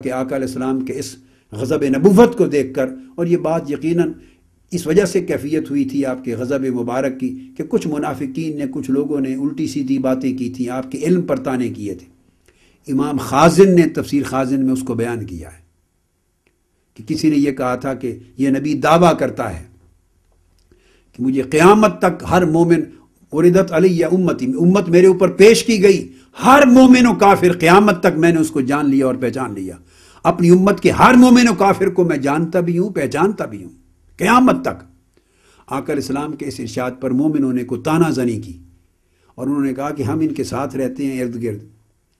کہ آقا علیہ السلام کے اس غضب نبوت کو دیکھ کر، اور یہ بات یقیناً اس وجہ سے کیفیت ہوئی تھی آپ کے غضب مبارک کی کہ کچھ منافقین نے، کچھ لوگوں نے الٹی سیدھی باتیں کی تھیں، آپ کے علم پر طعنے کیے تھے۔ امام خازن نے تفسیر خازن میں اس کو بیان کیا ہے کہ کسی نے یہ کہا تھا کہ یہ نبی دعویٰ کرتا ہے کہ مجھے قیامت تک ہر مومن، اردت علیہ امتی، امت میرے اوپر پیش کی گئی، ہر مومن و کافر قیامت تک میں نے اس کو جان لیا اور پہچان لیا۔ اپنی امت کے ہر مومن و کافر کو میں جانتا بھی ہوں، پہچانتا بھی ہوں قیامت تک۔ آقا علیہ السلام کے اس ارشاد پر مومنوں نے کو تانا زنی کی، اور انہوں نے کہا کہ ہم ان کے ساتھ رہتے ہیں ارد گرد،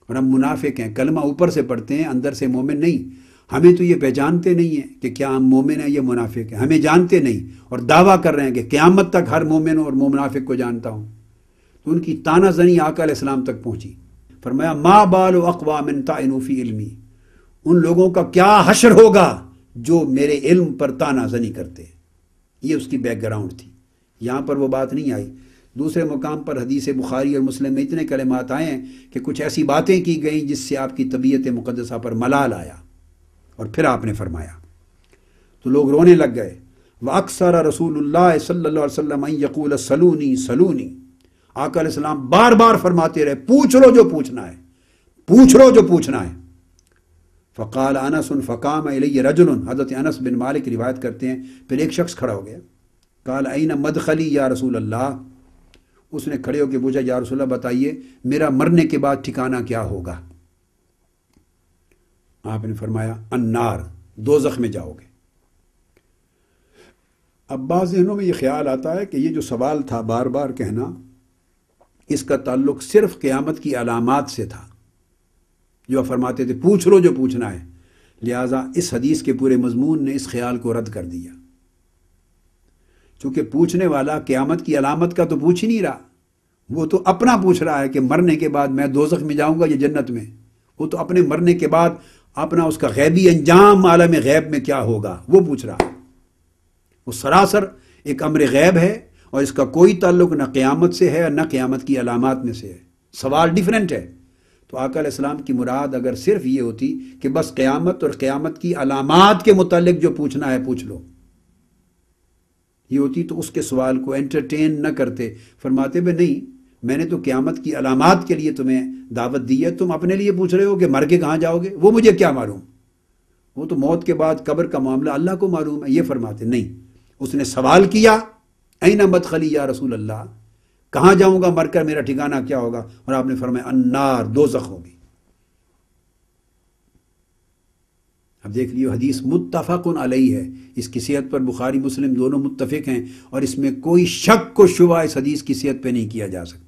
اور ہم منافق ہیں، کلمہ اوپر سے پڑھتے ہیں، اندر سے مومن نہیں، ہمیں تو یہ پہچانتے نہیں ہیں کہ کیا ہم مومن ہیں یا منافق ہیں، ہمیں جانتے نہیں، اور دعویٰ کر رہے ہیں کہ قیامت تک ہر مومن اور منافق کو جانتا ہوں۔ تو ان کی تانا زنی آقا علیہ السلام تک پہنچی۔ فرمایا ما بال اقوام طعنوا فی علمی، ان لوگوں کا کیا حشر ہوگا جو میرے علم پر تانا زنی کرتے ہیں۔ یہ اس کی بیک گراؤنڈ تھی، یہاں پر وہ بات نہیں آئی۔ دوسرے مقام پر حدیث بخاری اور مسلم میں اتنے کلمات آئے ہیں کہ کچھ ایسی باتیں کی گئیں جس سے آپ کی طبیعت مقدسہ پر ملال آیا، اور پھر آپ نے فرمایا تو لوگ رونے لگ گئے۔ وَأَكْثَرَ رسول اللہ صلی اللہ علیہ وسلم أَن يَقُولَ سَلُونِي سَلُونِي، آقا علیہ السلام بار بار فرماتے رہے پوچھ لو جو پوچھنا ہے، پوچھ لو جو پوچھنا ہے۔ فقال انس فقام الی رجل، حضرت انس بن مالک روایت کرتے ہیں پھر ایک شخص کھڑا ہو گیا، قال این مدخلی یا رسول اللہ، اس نے کھڑے ہو کے پوچھا یا رسول اللہ بتائیے میرا مرنے کے بعد ٹھکانہ کیا ہوگا؟ آپ نے فرمایا النار، دوزخ میں جاؤ گے۔ اب بعض ذہنوں میں یہ خیال آتا ہے کہ یہ جو سوال تھا بار بار کہنا، اس کا تعلق صرف قیامت کی علامات سے تھا، جو فرماتے تھے پوچھ لو جو پوچھنا ہے، لہٰذا اس حدیث کے پورے مضمون نے اس خیال کو رد کر دیا، چونکہ پوچھنے والا قیامت کی علامت کا تو پوچھ ہی نہیں رہا، وہ تو اپنا پوچھ رہا ہے کہ مرنے کے بعد میں دوزخ میں جاؤں گا یا جنت میں، وہ تو اپنے مرنے کے بعد اپنا اس کا غیبی انجام عالم غیب میں کیا ہوگا وہ پوچھ رہا ہے۔ وہ سراسر ایک امر غیب ہے، اور اس کا کوئی تعلق نہ قیامت سے ہے نہ قیامت کی علامات میں سے ہے، سوال ڈیفرنٹ ہے۔ تو آقا علیہ السلام کی مراد اگر صرف یہ ہوتی کہ بس قیامت اور قیامت کی علامات کے متعلق جو پوچھنا ہے پوچھ لو، یہ ہوتی تو اس کے سوال کو انٹرٹین نہ کرتے، فرماتے بھی نہیں میں نے تو قیامت کی علامات کے لیے تمہیں دعوت دی ہے، تم اپنے لیے پوچھ رہے ہو کہ مر کے کہاں جاؤ گے، وہ مجھے کیا معلوم، وہ تو موت کے بعد قبر کا معاملہ اللہ کو معلوم ہے۔ یہ فرماتے نہیں، اس نے سوال کیا این مدخلی یا رسول اللہ، کہاں جاؤں گا مر کر، میرا ٹھکانہ کیا ہوگا، اور آپ نے فرمایا النار، دوزخ ہوگی۔ اب دیکھ لیو حدیث متفق علیہ ہے، اس کی صحت پر بخاری مسلم دونوں متفق ہیں، اور اس میں کوئی شک و شبہ اس حدیث کی صحت پہ نہیں کیا جا سکتا۔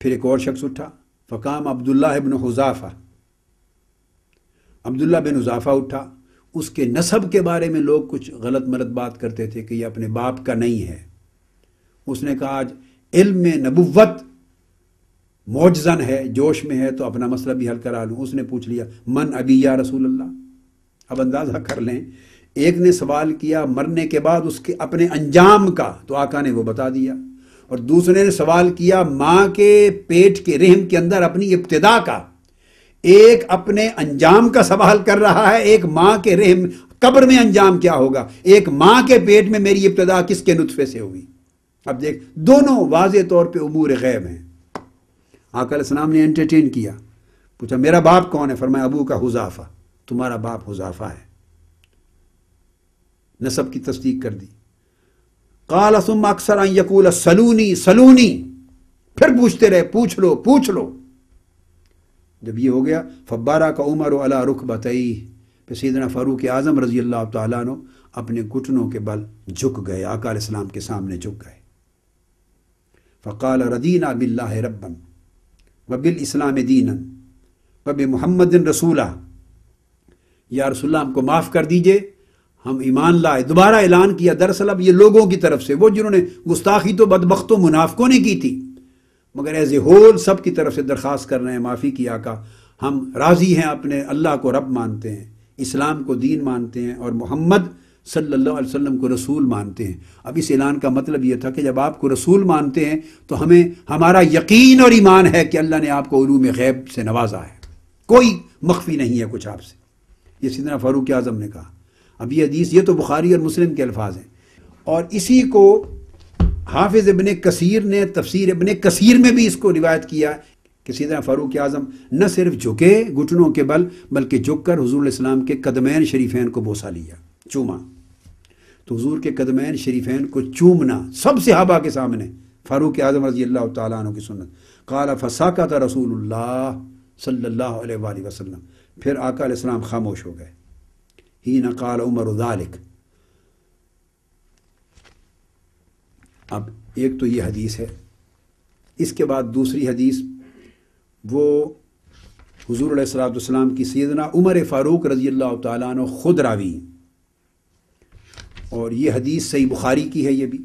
پھر ایک اور شخص اٹھا، فقام عبداللہ بن حذافہ، عبداللہ بن حذافہ اٹھا، اس کے نسب کے بارے میں لوگ کچھ غلط ملت بات کرتے تھے کہ یہ اپنے باپ کا نہیں ہے۔ اس نے کہا آج علم میں نبوت معجزن ہے، جوش میں ہے، تو اپنا مسئلہ بھی حل کرا لوں۔ اس نے پوچھ لیا من ابی یا رسول اللہ۔ اب اندازہ کر لیں، ایک نے سوال کیا مرنے کے بعد اس کے اپنے انجام کا، تو آقا نے وہ بتا دیا، اور دوسرے نے سوال کیا ماں کے پیٹ کے رحم کے اندر اپنی ابتدا کا۔ ایک اپنے انجام کا سوال کر رہا ہے، ایک ماں کے رحم قبر میں انجام کیا ہوگا، ایک ماں کے پیٹ میں میری ابتدا کس کے نطفے سے ہوئی۔ اب دیکھ دونوں واضح طور پہ امور غیب ہیں۔ آقا علیہ السلام نے انٹرٹین کیا، پوچھا میرا باپ کون ہے، فرمایا ابو کا حذافہ، تمہارا باپ حذافہ ہے، نسب کی تصدیق کر دی۔ قال ثم اکثر ان یقول سلونی سلونی، پھر پوچھتے رہے پوچھ لو پوچھ لو۔ جب یہ ہو گیا فبارک عمر علی رکبتیہ، پھر سیدنا فاروق اعظم رضی اللہ تعالیٰ عنہ اپنے گھٹنوں کے بل جھک گئے، آقا علیہ السلام کے سامنے جھک گئے۔ فقال رضینا باللہ ربا وبالاسلام دینا وبمحمد رسولا، یا رسول اللہ ہم کو معاف کر دیجئے، ہم ایمان لائے۔ دوبارہ اعلان کیا، دراصل اب یہ لوگوں کی طرف سے، وہ جنہوں نے گستاخی تو بدبختوں منافقوں نے کی تھی، مگر ایز اے ہول سب کی طرف سے درخواست کر رہے ہیں معافی کی آقا، ہم راضی ہیں، اپنے اللہ کو رب مانتے ہیں، اسلام کو دین مانتے ہیں، اور محمد صلی اللہ علیہ وسلم کو رسول مانتے ہیں۔ اب اس اعلان کا مطلب یہ تھا کہ جب آپ کو رسول مانتے ہیں تو ہمیں ہمارا یقین اور ایمان ہے کہ اللہ نے آپ کو علوم غیب سے نوازا ہے، کوئی مخفی نہیں ہے کچھ آپ سے، یہ سیدنا فاروق اعظم نے کہا۔ اب یہ حدیث، یہ تو بخاری اور مسلم کے الفاظ ہیں، اور اسی کو حافظ ابن کثیر نے تفسیر ابن کثیر میں بھی اس کو روایت کیا کہ سیدنا فاروق اعظم نہ صرف جھکے گھٹنوں کے بل، بلکہ جھک کر حضور علیہ السلام کے قدمین شریفین کو بوسہ لیا، چوما۔ تو حضور کے قدمین شریفین کو چومنا سب صحابہ کے سامنے، فاروق اعظم رضی اللہ تعالیٰ عنہ کی سنت۔ قال فسکت رسول اللہ صلی اللہ علیہ وآلہ وسلم، پھر آقا علیہ السلام خاموش ہو گئے۔ حین قال عمر ذالک۔ اب ایک تو یہ حدیث ہے، اس کے بعد دوسری حدیث وہ حضور علیہ السلام کی سیدنا عمر فاروق رضی اللہ تعالیٰ عنہ خود راوی، اور یہ حدیث صحیح بخاری کی ہے یہ بھی،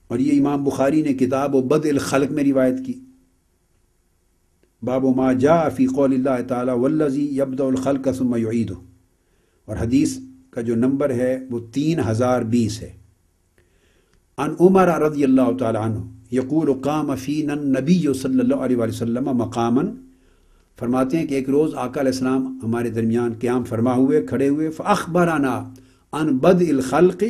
اور یہ امام بخاری نے کتاب و بدء الخلق میں روایت کی، باب ما جاء فی قول اللہ تعالی والذی یبدأ الخلق ثم یعیدہ، اور حدیث کا جو نمبر ہے وہ 3020 ہے۔ عن عمر رضی اللہ تعالی عنہ یقول قام فینا النبی صلی اللہ علیہ وسلم مقاما، فرماتے ہیں کہ ایک روز آقا علیہ السلام ہمارے درمیان قیام فرما ہوئے، کھڑے ہوئے، فاخبرنا عن بدء الخلق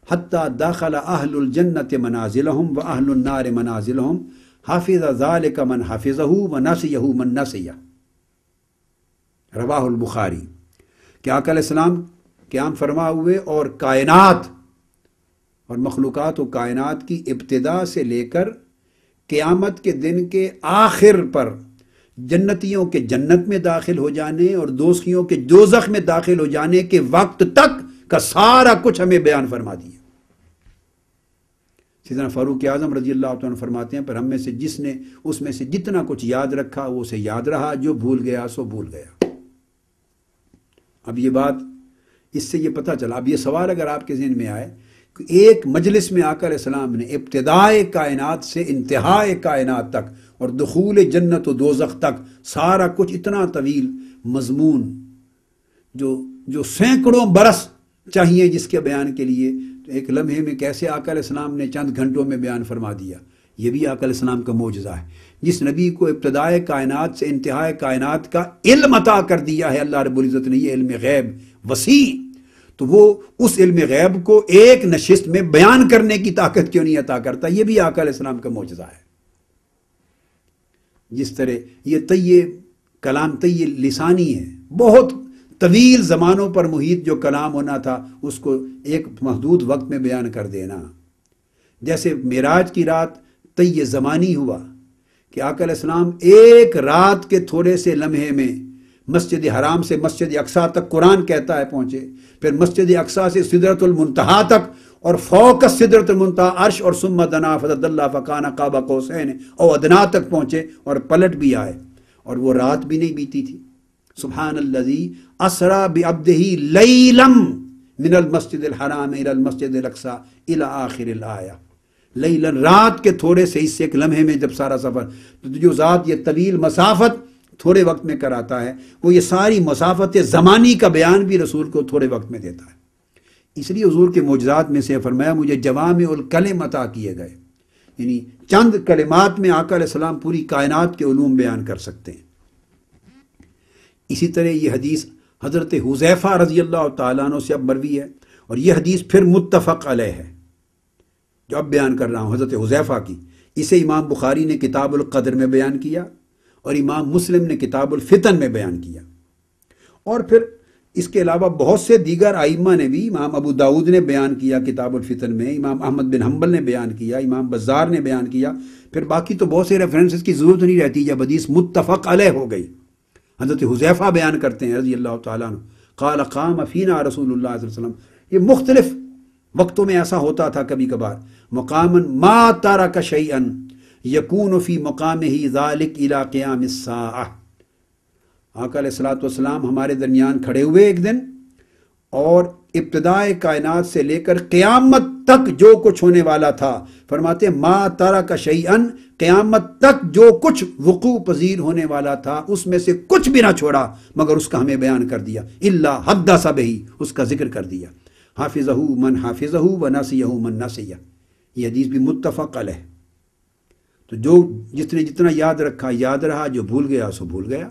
حتی داخل اہل الجنت منازلہم و اہل النار منازلہم حافظ ذالک من حافظہ و نسیہ من نسیہ، رواہ البخاری۔ کہ آقا علیہ السلام قیام فرما ہوئے اور کائنات اور مخلوقات و کائنات کی ابتدا سے لے کر قیامت کے دن کے آخر پر جنتیوں کے جنت میں داخل ہو جانے اور دوزخیوں کے دوزخ میں داخل ہو جانے کے وقت تک کا سارا کچھ ہمیں بیان فرما دیا۔ سیدنا فاروق اعظم رضی اللہ عنہ فرماتے ہیں، پر ہم میں سے جس نے اس میں سے جتنا کچھ یاد رکھا وہ اسے یاد رہا، جو بھول گیا سو بھول گیا۔ اب یہ بات، اس سے یہ پتہ چلا، اب یہ سوال اگر آپ کے ذہن میں آئے کہ ایک مجلس میں آقا علیہ السلام نے ابتدائے کائنات سے انتہائے کائنات تک اور دخول جنت و دوزخ تک سارا کچھ اتنا طویل مضمون جو سینکڑوں برس چاہیے جس کے بیان کے لیے، تو ایک لمحے میں کیسے آقا علیہ السلام نے چند گھنٹوں میں بیان فرما دیا؟ یہ بھی آقا علیہ السلام کا معجزہ ہے۔ جس نبی کو ابتدائے کائنات سے انتہائے کائنات کا علم عطا کر دیا ہے اللہ رب العزت نے، یہ علم غیب وسیع، تو وہ اس علم غیب کو ایک نشست میں بیان کرنے کی طاقت کیوں نہیں عطا کرتا؟ یہ بھی آقا علیہ السلام کا معجزہ ہے۔ جس طرح یہ طی کلام طی لسانی ہے، بہت طویل زمانوں پر محیط جو کلام ہونا تھا اس کو ایک محدود وقت میں بیان کر دینا۔ جیسے معراج کی رات طی زمانی ہوا کہ آقا علیہ السلام ایک رات کے تھوڑے سے لمحے میں مسجد حرام سے مسجد اقصیٰ تک قرآن کہتا ہے پہنچے، پھر مسجد اقصیٰ سے سدرۃ المنتہا تک، اور فوق سدرۃ المنتہا عرش، اور ثم دنا فتدلی فکان قاب قوسین او ادنا تک پہنچے اور پلٹ بھی آئے، اور وہ رات بھی نہیں بیتی تھی۔ سبحان الذی اسری بعبدہ لیلا من المسجد الحرام الى المسجد الاقصیٰ الى آخر الآیہ۔ لیلا، رات کے تھوڑے سے حصے ایک لمحے میں جب سارا سفر، تو جو ذات یہ طویل مسافت تھوڑے وقت میں کراتا ہے، وہ یہ ساری مسافت زمانی کا بیان بھی رسول کو تھوڑے وقت میں دیتا ہے۔ اس لیے حضور کے معجزات میں سے فرمایا مجھے جوامع الکلم عطا کیے گئے، یعنی چند کلمات میں آقا علیہ السلام پوری کائنات کے علوم بیان کر سکتے ہیں۔ اسی طرح یہ حدیث حضرت حذیفہ رضی اللہ تعالیٰ عنہ سے اب مروی ہے، اور یہ حدیث پھر متفق علیہ ہے جو اب بیان کر رہا ہوں حضرت حذیفہ کی۔ اسے امام بخاری نے کتاب القدر میں بیان کیا، اور امام مسلم نے کتاب الفتن میں بیان کیا، اور پھر اس کے علاوہ بہت سے دیگر ائمہ نے بھی، امام ابو داود نے بیان کیا کتاب الفتن میں، امام احمد بن حنبل نے بیان کیا، امام بزار نے بیان کیا، پھر باقی تو بہت سے ریفرنسز کی ضرورت نہیں رہتی جب حدیث متفق علیہ ہو گئی۔ حضرت حذیفہ بیان کرتے ہیں رضی اللہ تعالیٰ عنہ، قال قام فینا رسول اللہ صلی اللہ علیہ وسلم، یہ مختلف وقتوں میں ایسا ہوتا تھا کبھی کبھار، مقاماً ما ترک شیئا یکون فی مقامہ ذالک الی قیام الساعہ۔ آقا علیہ السلام ہمارے درمیان کھڑے ہوئے ایک دن، اور ابتدائے کائنات سے لے کر قیامت تک جو کچھ ہونے والا تھا، فرماتے ہیں ما ترک شیئا، قیامت تک جو کچھ وقوع پذیر ہونے والا تھا اس میں سے کچھ بھی نہ چھوڑا مگر اس کا ہمیں بیان کر دیا، الا حدث بہ، اس کا ذکر کر دیا، حافظہ من حافظہ و نسیہ من نسیہ۔ یہ حدیث بھی متفق علیہ۔ تو جو جس نے جتنا یاد رکھا یاد رہا، جو بھول گیا سو بھول گیا۔